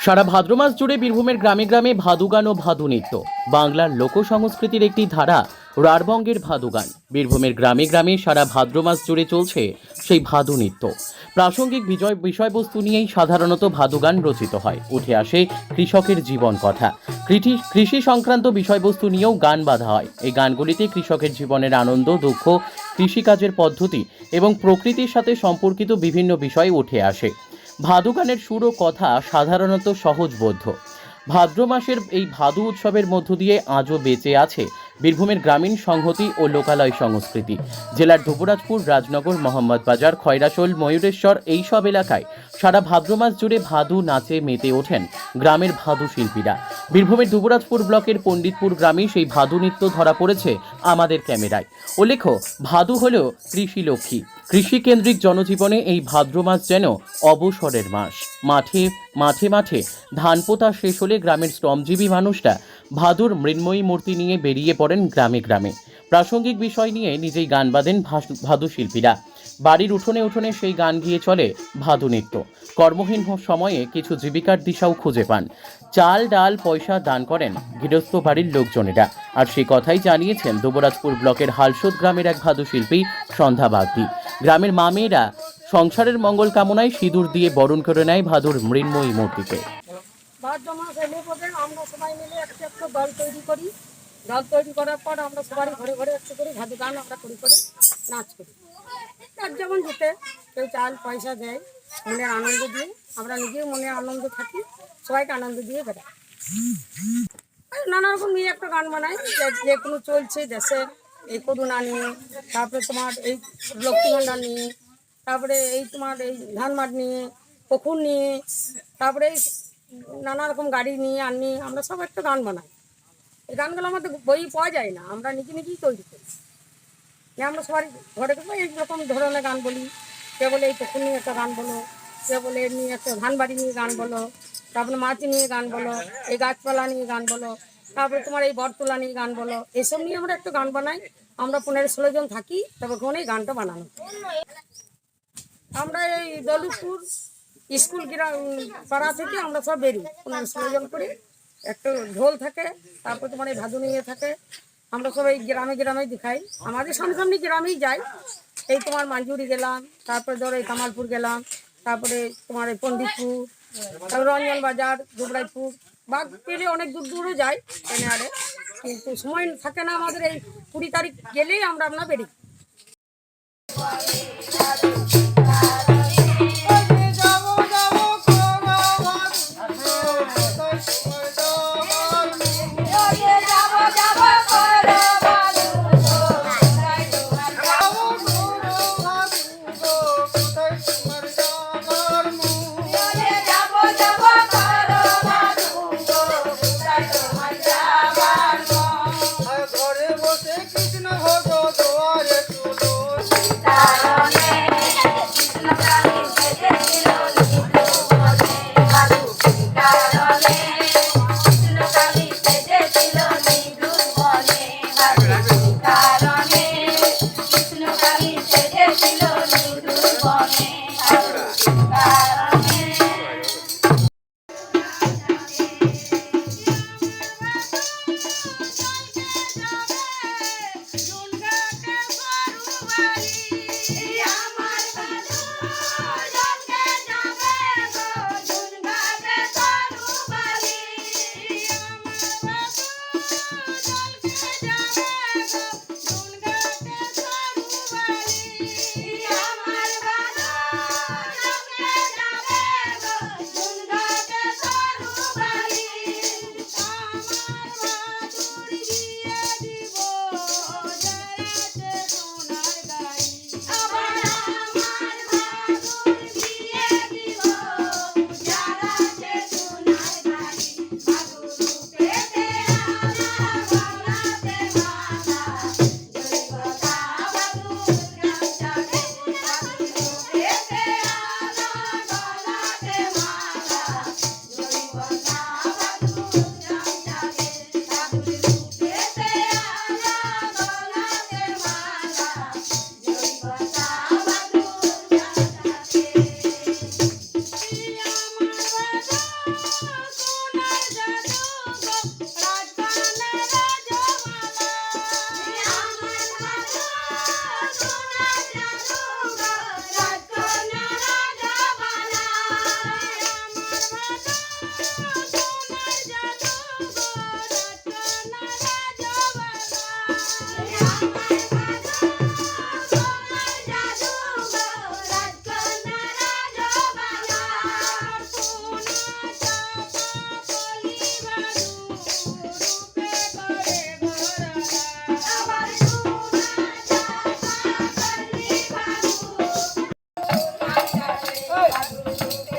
সারা ভাদ্র মাস জুড়ে বীরভূমের গ্রামে গ্রামে ভাদু গান ও ভাদু নৃত্য বাংলার লোক সংস্কৃতির একটি ধারা। রাঢ়বঙ্গের ভাদু গান বীরভূমের গ্রামে গ্রামে সারা ভাদ্র মাস জুড়ে চলছে সেই ভাদু নৃত্য। প্রাসঙ্গিক বিষয়বস্তু নিয়েই সাধারণত ভাদু গান রচিত হয়। উঠে আসে কৃষকের জীবন কথা, কৃষি সংক্রান্ত বিষয়বস্তু নিয়েও গান বাঁধা হয়। এই গানগুলিতে কৃষকের জীবনের আনন্দ, দুঃখ, কৃষিকাজের পদ্ধতি এবং প্রকৃতির সাথে সম্পর্কিত বিভিন্ন বিষয় উঠে আসে। ভাদু গানের সুর ও কথা সাধারণত সহজবোধ্য। ভাদ্র মাসের এই ভাদু উৎসবের মধ্য দিয়ে আজও বেঁচে আছে বীরভূমের গ্রামীণ সংহতি ও লোকালয় সংস্কৃতি। জেলার দুবরাজপুর, রাজনগর, মোহাম্মদবাজার, খয়রাশোল, ময়ূরেশ্বর এইসব এলাকায় সারা ভাদ্র মাস জুড়ে ভাদু নাচে মেতে ওঠেন গ্রামের ভাদু শিল্পীরা। বীরভূমের দুবরাজপুর ব্লকের পণ্ডিতপুর গ্রামে সেই ভাদু নৃত্য ধরা পড়েছে আমাদের ক্যামেরায়। উল্লেখ্য, ভাদু হল কৃষি লক্ষ্মী। কৃষিকেন্দ্রিক জনজীবনে এই ভাদ্র মাস যেন অবসরের মাস। মাঠে মাঠে মাঠে ধান পোতা শেষ হলে গ্রামের শ্রমজীবী মানুষরা ভাদুর মৃন্ময়ী মূর্তি নিয়ে বেরিয়ে পড়েন গ্রামে গ্রামে। প্রাসঙ্গিক বিষয় নিয়ে নিজেই গান বাঁধেন ভাদু শিল্পীরা। বাড়ির উঠোনে উঠোনে সেই গান গিয়ে চলে ভাদু নৃত্য। কর্মহীন সময়ে কিছু জীবিকার দিশাও খুঁজে পান। চাল, ডাল, পয়সা দান করেন গৃহস্থ বাড়ির লোকজনেরা। আর সে কথাই জানিয়েছেন দুবরাজপুর ব্লকের হালসোদ গ্রামের এক ভাদু শিল্পী সন্ধ্যা বাগদি। গ্রামের মা মেয়েরা সংসারের মঙ্গল কামনায় সিঁদুর দিয়ে বরণ করে নেয় ভাদুর মৃন্ময়ী মূর্তিকে। ভাদ্র মাস এলে পরে আমরা সবাই মিলে একটা দল তৈরি করি। দল তৈরি করার পর আমরা সবারই ঘরে ঘরে একটু করে ভাদু গান আমরা করি নাচ করি। তার যেমন দিতে কেউ চাল পয়সা দেয়, মনের আনন্দ দিয়ে আমরা নিজেও মনে আনন্দ থাকি, সবাইকে আনন্দ দিয়ে বেড়াই। নানা রকম নিয়ে একটা গান বানাই, যে কোনো চলছে দেশের এই করুণা নিয়ে, তারপরে তোমার এই লক্ষ্মী ভাণ্ডার নিয়ে, তারপরে এই তোমার এই ধান মাঠ নিয়ে, পুকুর নিয়ে, তারপরে নানা রকম গাড়ি নিয়ে আনি আমরা সব একটা গান বানাই। এই গানগুলো আমাদের বই পাওয়া যায় না, আমরা নিজে নিজেই তৈরি করি। আমরা সবাই ঘরে ঘরে এইরকম ধরনের গান বলি। কে বলে এই পুকুর নিয়ে একটা গান বলো, কে বলে এর নিয়ে একটা ধান বাড়ি নিয়ে গান বলো, তারপরে মাছ নিয়ে গান বলো, এই গাছপালা নিয়ে গান বলো, তারপরে তোমার এই বটতলা নিয়ে গান বলো। এইসব নিয়ে আমরা একটা গান বানাই। আমরা 15-16 জন থাকি, তবে কোন এই গানটা বানানো। আমরা এই দলুপুর স্কুল পাড়া থেকে আমরা সব বেরিয়ে 15-16 জন করে একটা ঢোল থাকে, তারপর তোমার এই ভাদু নিয়ে থাকে। আমরা সবাই গ্রামে গ্রামে দেখাই, আমাদের সামনাসামনি গ্রামেই যাই। এই তোমার মাঞ্জুরি গেলাম, তারপরে ধরো এই কামালপুর গেলাম, তারপরে তোমার এই পণ্ডিতপুর, তারপরে রঞ্জন বাজার, দুবরাজপুর, বাঘ পেরে অনেক দূর দূরও যাই ট্রেনে আরে। কিন্তু সময় থাকে না আমাদের, এই 20 তারিখ গেলেই আমরা বেরিয়ে। Bye.